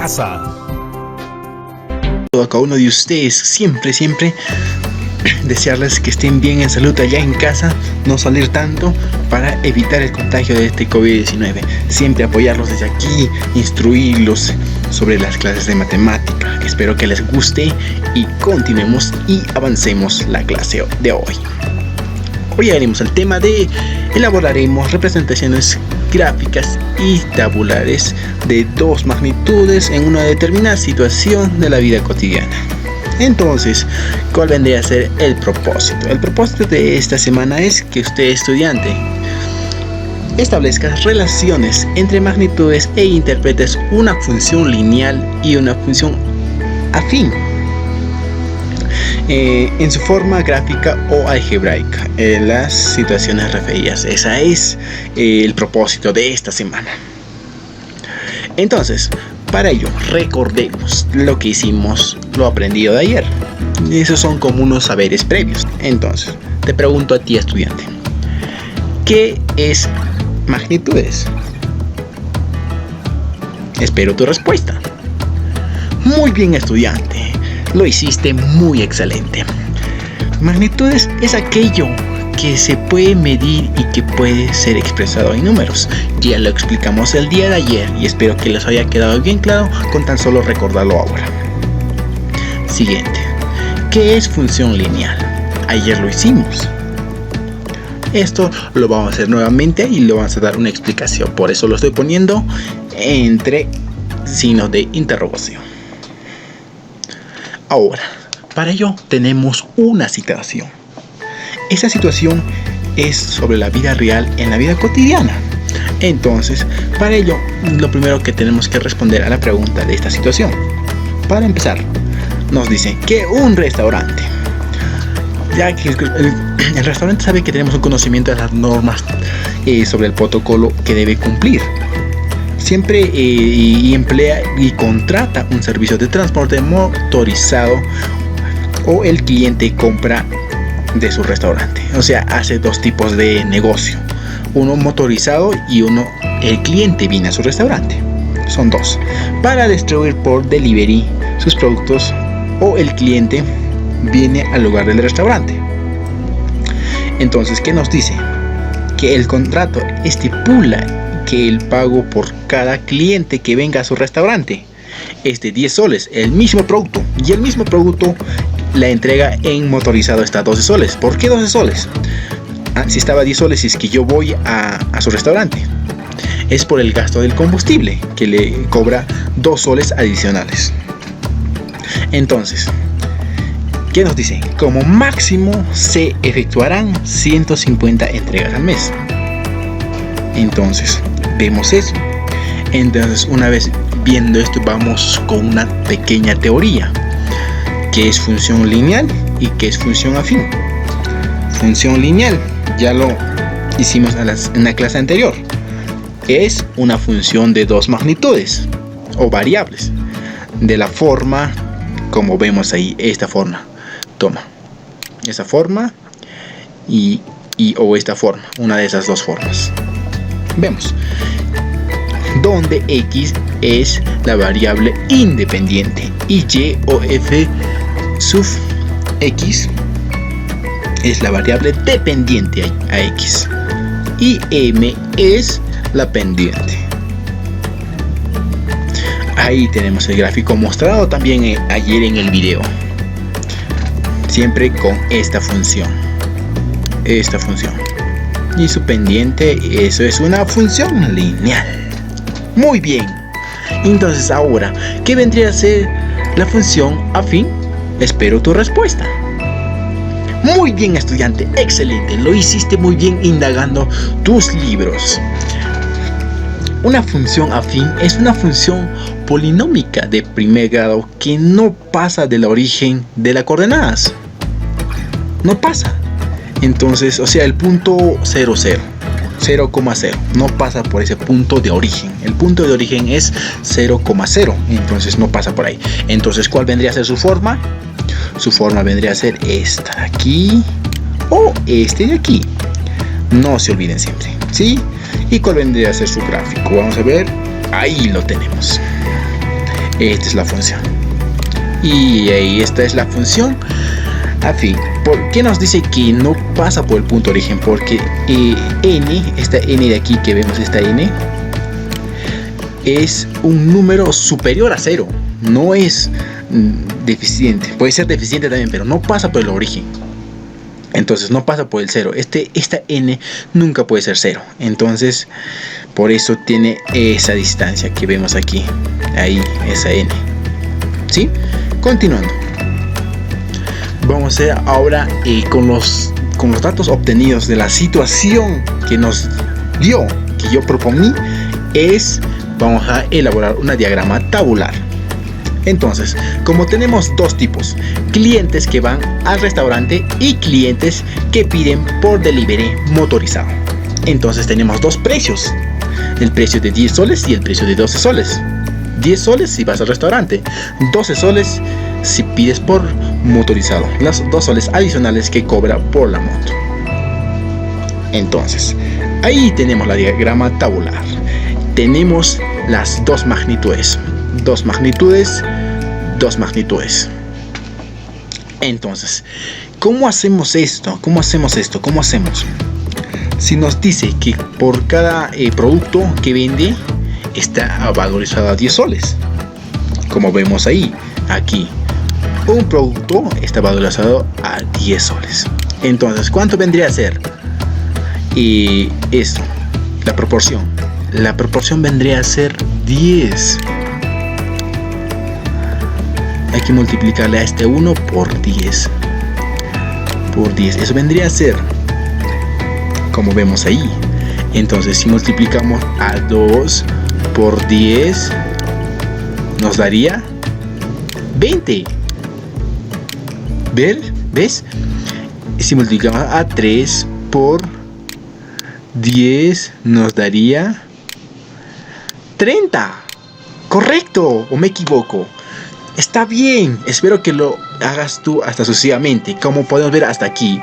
casa. A cada uno de ustedes, siempre desearles que estén bien en salud allá en casa, no salir tanto para evitar el contagio de este COVID-19. Siempre apoyarlos desde aquí, instruirlos sobre las clases de matemática. Espero que les guste y continuemos y avancemos la clase de hoy. Hoy haremos el tema de elaboraremos representaciones gráficas y tabulares de dos magnitudes en una determinada situación de la vida cotidiana. Entonces, ¿cuál vendría a ser el propósito? El propósito de esta semana es que usted, estudiante, establezca relaciones entre magnitudes e interpretes una función lineal y una función afín en su forma gráfica o algebraica en las situaciones referidas. Ese es el propósito de esta semana. Entonces, para ello, recordemos lo que hicimos, lo aprendido de ayer. Esos son como unos saberes previos. Entonces, te pregunto a ti, estudiante, ¿qué es magnitudes? Espero tu respuesta. Muy bien, estudiante. Lo hiciste muy excelente. Magnitudes es aquello que se puede medir y que puede ser expresado en números. Ya lo explicamos el día de ayer y espero que les haya quedado bien claro con tan solo recordarlo ahora. Siguiente. ¿Qué es función lineal? Ayer lo hicimos. Esto lo vamos a hacer nuevamente y le vamos a dar una explicación. Por eso lo estoy poniendo entre signos de interrogación. Ahora, para ello tenemos una situación. Esa situación es sobre la vida real en la vida cotidiana. Entonces, para ello, lo primero que tenemos que responder a la pregunta de esta situación. Para empezar, nos dice que un restaurante, ya que el restaurante sabe que tenemos un conocimiento de las normas sobre el protocolo que debe cumplir. Siempre y emplea y contrata un servicio de transporte motorizado o el cliente compra de su restaurante. O sea, hace dos tipos de negocio. Uno motorizado y uno el cliente viene a su restaurante. Son dos. Para distribuir por delivery sus productos o el cliente viene al lugar del restaurante. Entonces, ¿qué nos dice? Que el contrato estipula que el pago por cada cliente que venga a su restaurante es de 10 soles, el mismo producto, y el mismo producto la entrega en motorizado está a 12 soles. ¿Por qué 12 soles? Si estaba a 10 soles, si es que yo voy a su restaurante, es por el gasto del combustible que le cobra 2 soles adicionales. Entonces, ¿qué nos dice? Como máximo se efectuarán 150 entregas al mes. Entonces, vemos eso. Entonces, una vez viendo esto, vamos con una pequeña teoría. ¿Qué es función lineal y qué es función afín? Función lineal, ya lo hicimos en la clase anterior. Es una función de dos magnitudes o variables. De la forma, como vemos ahí, esta forma. Toma, esa forma o esta forma, una de esas dos formas. Vemos donde x es la variable independiente y y o f sub x es la variable dependiente a x y m es la pendiente. Ahí tenemos el gráfico mostrado también ayer en el video, siempre con esta función y su pendiente. Eso es una función lineal. Muy bien. Entonces, ahora, ¿qué vendría a ser la función afín? Espero tu respuesta. Muy bien, estudiante, excelente. Lo hiciste muy bien indagando tus libros. Una función afín es una función polinómica de primer grado que no pasa del origen de las coordenadas. No pasa. Entonces, o sea, el punto 0,0 no pasa por ese punto de origen. El punto de origen es 0,0, entonces no pasa por ahí. Entonces, ¿cuál vendría a ser su forma? Su forma vendría a ser esta de aquí o este de aquí. No se olviden siempre, ¿sí? ¿Y cuál vendría a ser su gráfico? Vamos a ver, ahí lo tenemos. Esta es la función. Y esta es la función. A fin, ¿por qué nos dice que no pasa por el punto de origen? Porque esta n de aquí que vemos, esta n, es un número superior a 0. No es deficiente. Puede ser deficiente también, pero no pasa por el origen. Entonces no pasa por el 0. Esta n nunca puede ser 0. Entonces por eso tiene esa distancia que vemos aquí. Ahí, esa n. ¿Sí? Continuando. Vamos a hacer ahora con los datos obtenidos de la situación que nos dio, que yo proponí, vamos a elaborar una diagrama tabular. Entonces, como tenemos dos tipos, clientes que van al restaurante y clientes que piden por delivery motorizado. Entonces tenemos dos precios, el precio de 10 soles y el precio de 12 soles. 10 soles si vas al restaurante, 12 soles si pides por motorizado, las 2 soles adicionales que cobra por la moto. Entonces, ahí tenemos la diagrama tabular. Tenemos las dos magnitudes. Dos magnitudes. Entonces, ¿cómo hacemos esto? ¿Cómo hacemos? Si nos dice que por cada producto que vende está valorizado a 10 soles, como vemos ahí, aquí, un producto está valorizado a 10 soles. Entonces, ¿cuánto vendría a ser? Esto, la proporción. La proporción vendría a ser 10. Hay que multiplicarle a este 1 por 10. Eso vendría a ser, como vemos ahí. Entonces, si multiplicamos a 2 por 10, nos daría 20. ¿Ves? Si multiplicamos a 3 por 10, nos daría 30. ¿Correcto o me equivoco? Está bien, espero que lo hagas tú hasta sucesivamente. Como podemos ver hasta aquí,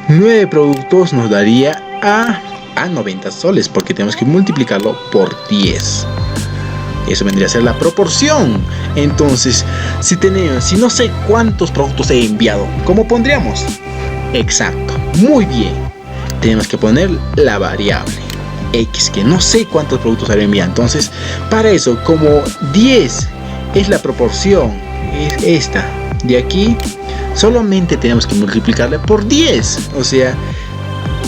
9 productos nos daría a 90 soles, porque tenemos que multiplicarlo por 10. Eso vendría a ser la proporción. Entonces, si no sé cuántos productos he enviado, ¿cómo pondríamos? Exacto, muy bien. Tenemos que poner la variable X, que no sé cuántos productos he enviado. Entonces, para eso, como 10 es la proporción, es esta de aquí, solamente tenemos que multiplicarla por 10. O sea,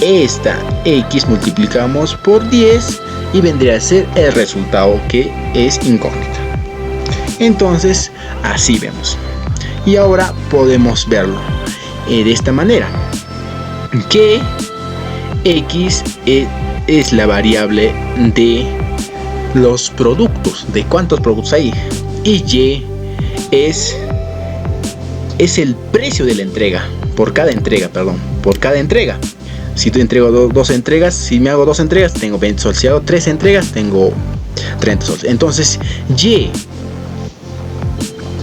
esta X multiplicamos por 10 y vendría a ser el resultado, que es incógnita. Entonces, así vemos. Y ahora podemos verlo de esta manera, que X es la variable de los productos, de cuántos productos hay, y Y es el precio de la entrega, por cada entrega. Si te entrego dos entregas, si me hago 2 entregas, tengo 20 soles. Si hago 3 entregas, tengo 30 soles. Entonces, Y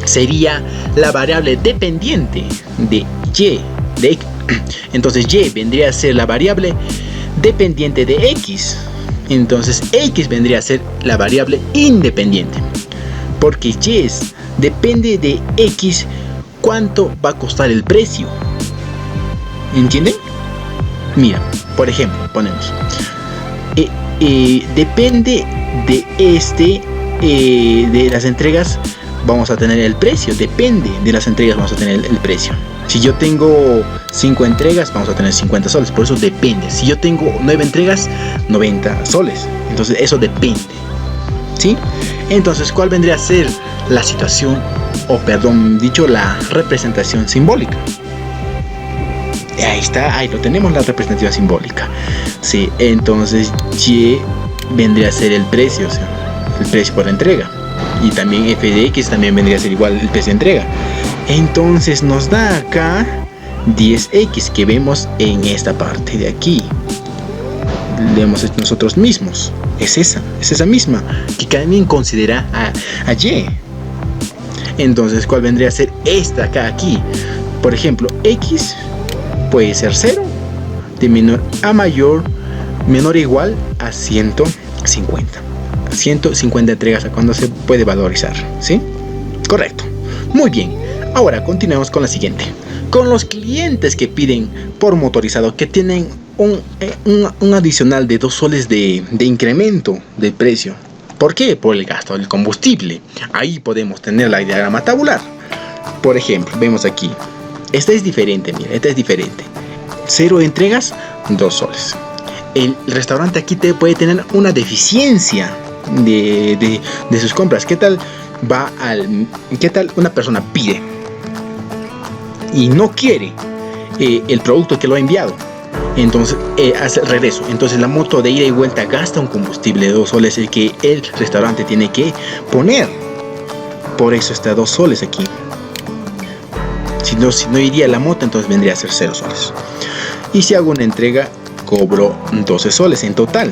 sería la variable dependiente de Y. Entonces, Y vendría a ser la variable dependiente de X. Entonces, X vendría a ser la variable independiente. Porque Y depende de X, cuánto va a costar el precio. ¿Entienden? Mira, por ejemplo, ponemos depende de de las entregas, vamos a tener el precio. Depende de las entregas, vamos a tener el precio. Si yo tengo 5 entregas, vamos a tener 50 soles. Por eso depende. Si yo tengo 9 entregas, 90 soles. Entonces eso depende, ¿sí? Entonces, ¿cuál vendría a ser la situación, la representación simbólica? Ahí está, ahí lo tenemos, la representación simbólica. Sí, entonces Y vendría a ser el precio, o sea, el precio por entrega. Y también f de x también vendría a ser igual el precio de entrega. Entonces nos da acá 10x, que vemos en esta parte de aquí. Leemos nosotros mismos. Es esa misma, que también considera a Y. Entonces, ¿cuál vendría a ser esta acá, aquí? Por ejemplo, x puede ser 0, de menor a mayor, menor o igual a 150. 150 entregas a cuando se puede valorizar, ¿sí? Correcto. Muy bien. Ahora continuamos con la siguiente. Con los clientes que piden por motorizado, que tienen un adicional de 2 soles de incremento de precio. ¿Por qué? Por el gasto del combustible. Ahí podemos tener la diagrama tabular. Por ejemplo, vemos aquí. Esta es diferente, mira, esta es diferente. 0 entregas, 2 soles. El restaurante aquí puede tener una deficiencia de sus compras. ¿Qué tal una persona pide y no quiere el producto que lo ha enviado? Entonces hace el regreso. Entonces la moto de ida y vuelta gasta un combustible de 2 soles, el que el restaurante tiene que poner. Por eso está 2 soles aquí. Si no iría la moto, entonces vendría a ser 0 soles. Y si hago una entrega, cobro 12 soles en total.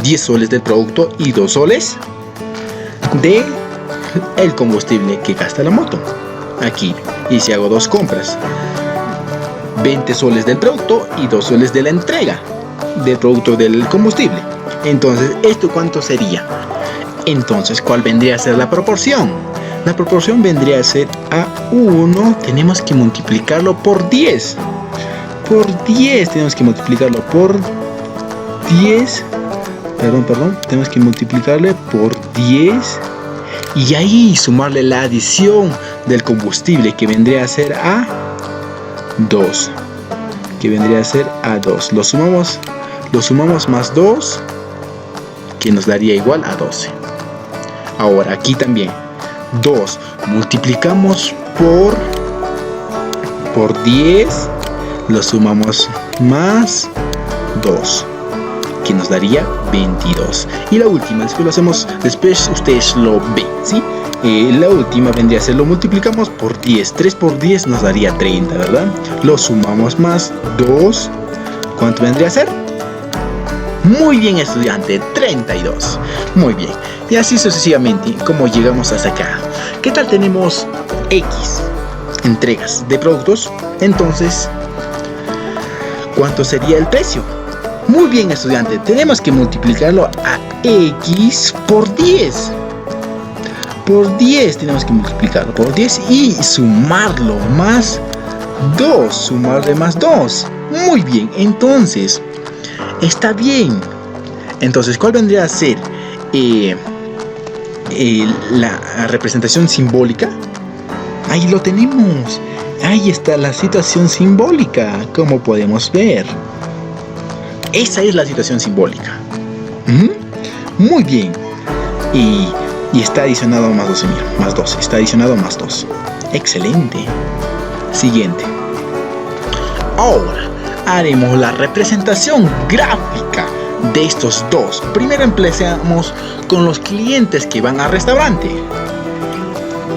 10 soles del producto y 2 soles de el combustible que gasta la moto. Aquí. Y si hago 2 compras, 20 soles del producto y 2 soles de la entrega del producto del combustible. Entonces, ¿esto cuánto sería? Entonces, ¿cuál vendría a ser la proporción? La proporción vendría a ser a 1. Tenemos que multiplicarlo por 10. Por 10 tenemos que multiplicarlo por 10. Perdón. Tenemos que multiplicarle por 10. Y ahí sumarle la adición del combustible, que vendría a ser a 2. Lo sumamos más 2, que nos daría igual a 12. Ahora aquí también 2 multiplicamos por 10, lo sumamos más 2, que nos daría 22. Y la última, después ustedes lo ven, ¿sí? La última vendría a ser, lo multiplicamos por 10. 3 por 10 nos daría 30, ¿verdad? Lo sumamos más 2. ¿Cuánto vendría a ser? Muy bien, estudiante, 32. Muy bien. Y así sucesivamente, como llegamos hasta acá. ¿Qué tal tenemos X entregas de productos? Entonces, ¿cuánto sería el precio? Muy bien, estudiante, tenemos que multiplicarlo a X por 10. Por 10 tenemos que multiplicarlo por 10 y sumarlo más 2. Sumarle más 2. Muy bien, entonces, está bien. Entonces, ¿cuál vendría a ser la representación simbólica? Ahí lo tenemos. Ahí está la situación simbólica, como podemos ver. Esa es la situación simbólica. Muy bien. Y está adicionado más 12, mira, más 2. Está adicionado más 2. Excelente. Siguiente. Ahora haremos la representación gráfica de estos dos. Primero empecemos con los clientes que van al restaurante.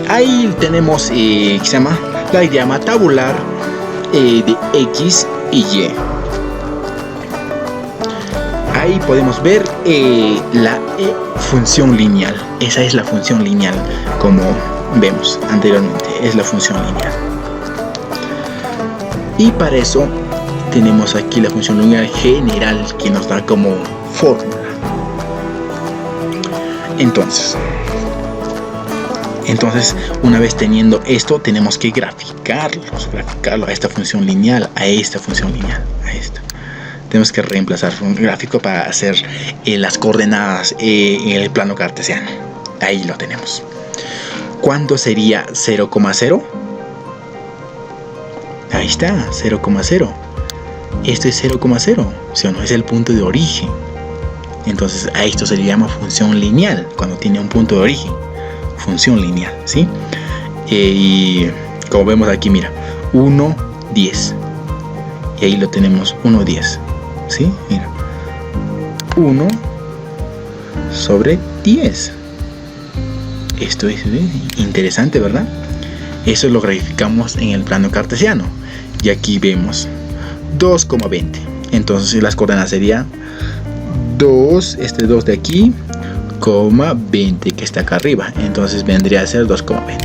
Ahí tenemos que se llama la diagrama tabular de X y Y. Ahí podemos ver la función lineal. Esa es la función lineal, como vemos anteriormente, es la función lineal. Y para eso tenemos aquí la función lineal general, que nos da como fórmula. Entonces, una vez teniendo esto, tenemos que graficarlo a esta función lineal, a esta función lineal, a esta. Tenemos que reemplazar un gráfico para hacer las coordenadas en el plano cartesiano. Ahí lo tenemos. ¿Cuánto sería 0,0? Ahí está, 0,0. Esto es 0,0, ¿sí o no? Es el punto de origen. Entonces a esto se le llama función lineal, cuando tiene un punto de origen. Función lineal, ¿sí? Y como vemos aquí, mira, 1, 10. Y ahí lo tenemos, 1, 10. ¿Sí? Mira. 1 sobre 10. Esto es interesante, ¿verdad? Eso lo graficamos en el plano cartesiano. Y aquí vemos 2,20. Entonces las coordenadas serían 2, este 2 de aquí, 20 que está acá arriba. Entonces vendría a ser 2,20.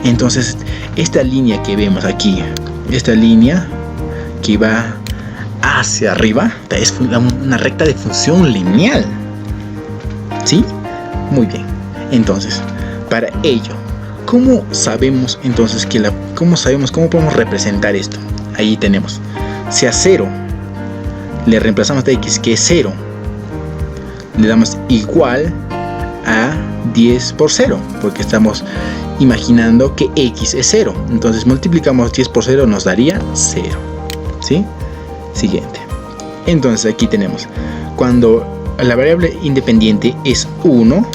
Entonces esta línea que vemos aquí, esta línea que va hacia arriba, es una recta de función lineal, ¿sí? Muy bien. Entonces, para ello, ¿cómo sabemos entonces cómo podemos representar esto? Ahí tenemos, si a 0 le reemplazamos de x, que es 0, le damos igual a 10 por 0, porque estamos imaginando que x es 0. Entonces multiplicamos 10 por 0, nos daría 0. ¿Sí? Siguiente. Entonces aquí tenemos, cuando la variable independiente es 1,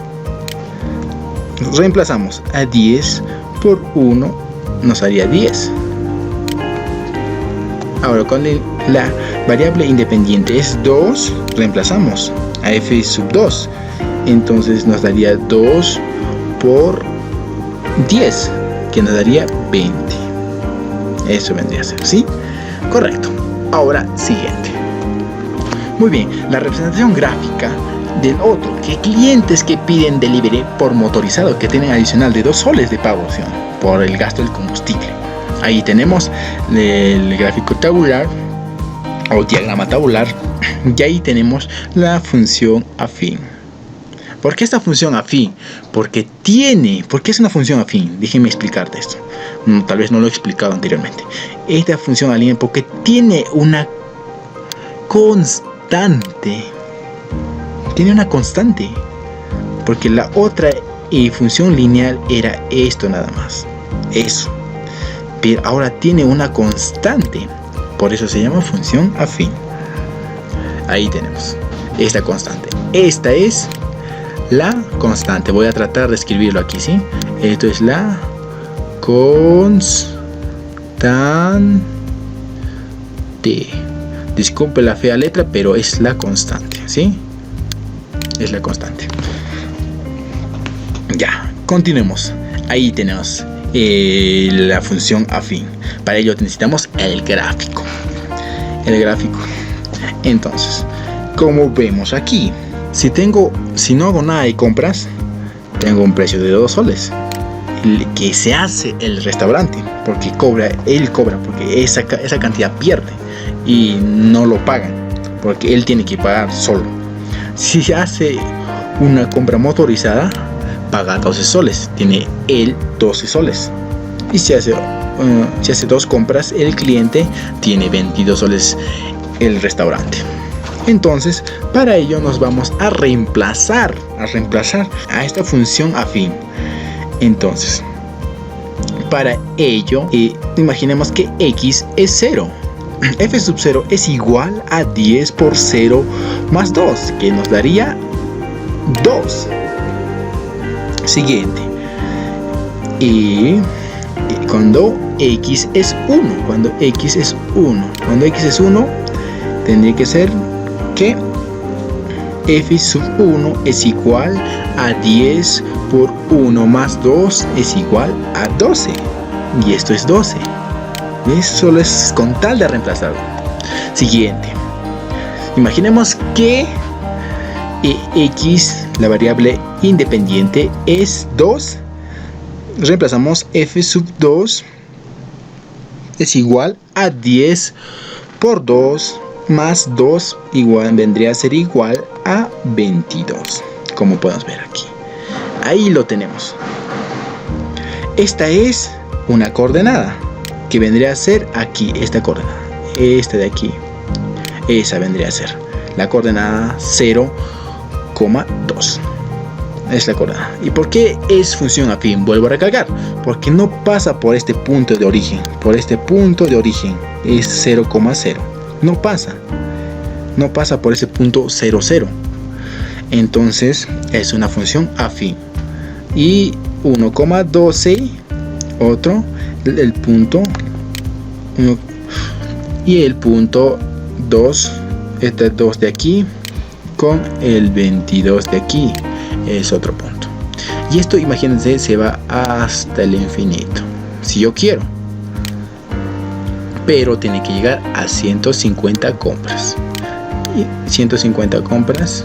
reemplazamos a 10 por 1, nos haría 10. Ahora, cuando la variable independiente es 2, reemplazamos a f sub 2. Entonces nos daría 2 por 10, que nos daría 20. Eso vendría a ser, ¿sí? Correcto. Ahora, siguiente. Muy bien, la representación gráfica del otro, que clientes que piden delivery por motorizado que tienen adicional de 2 soles de pago por el gasto del combustible. Ahí tenemos el gráfico tabular o diagrama tabular, y ahí tenemos la función afín. ¿Por qué esta función afín? ¿Por qué es una función afín? Déjenme explicarte esto. Tal vez no lo he explicado anteriormente. Esta función afín porque tiene una constante. Tiene una constante. Porque la otra función lineal era esto nada más. Eso. Pero ahora tiene una constante. Por eso se llama función afín. Ahí tenemos esta constante. Esta es la constante. Voy a tratar de escribirlo aquí, ¿sí? Esto es la constante. Disculpe la fea letra, pero es la constante, ¿sí? Es la constante. Ya, continuemos. Ahí tenemos la función afín. Para ello necesitamos el gráfico. Entonces, como vemos aquí, si no hago nada de compras, tengo un precio de 2 soles. Que se hace el restaurante, porque él cobra, porque esa cantidad pierde y no lo pagan, porque él tiene que pagar solo. Si se hace una compra motorizada, paga 12 soles, tiene él 12 soles. Y si hace 2 compras, el cliente tiene 22 soles el restaurante. Entonces, para ello nos vamos a reemplazar a esta función afín. Entonces, para ello, imaginemos que x es 0. F sub 0 es igual a 10 por 0 más 2, que nos daría 2. Siguiente. Y cuando x es 1, cuando x es 1, tendría que ser que f sub 1 es igual a 10 por 1 más 2 es igual a 12. Y esto es 12. ¿Ves? Solo es con tal de reemplazarlo. Siguiente. Imaginemos que x, la variable independiente, es 2. Reemplazamos f sub 2 es igual a 10 por 2 más 2 vendría a ser igual a 22, como podemos ver aquí. Ahí lo tenemos. Esta es una coordenada que vendría a ser aquí, esta coordenada, esta de aquí, esa vendría a ser la coordenada 0,2. Es la coordenada. ¿Y por qué es función afín? Vuelvo a recalcar, porque no pasa por este punto de origen. Por este punto de origen es 0,0. No pasa por ese punto 0,0. Entonces es una función afín. Y 1,12, otro, el punto 1 y el punto 2, este 2 de aquí con el 22 de aquí es otro punto. Y esto, imagínense, se va hasta el infinito si yo quiero, pero tiene que llegar a 150 compras. Y 150 compras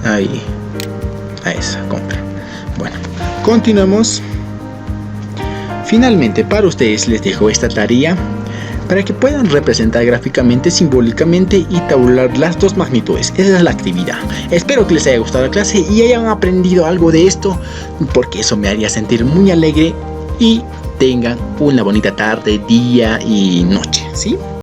ahí, a esa compra. Bueno, continuamos. Finalmente, para ustedes les dejo esta tarea para que puedan representar gráficamente, simbólicamente y tabular las dos magnitudes. Esa es la actividad. Espero que les haya gustado la clase y hayan aprendido algo de esto, porque eso me haría sentir muy alegre, y tengan una bonita tarde, día y noche, ¿sí?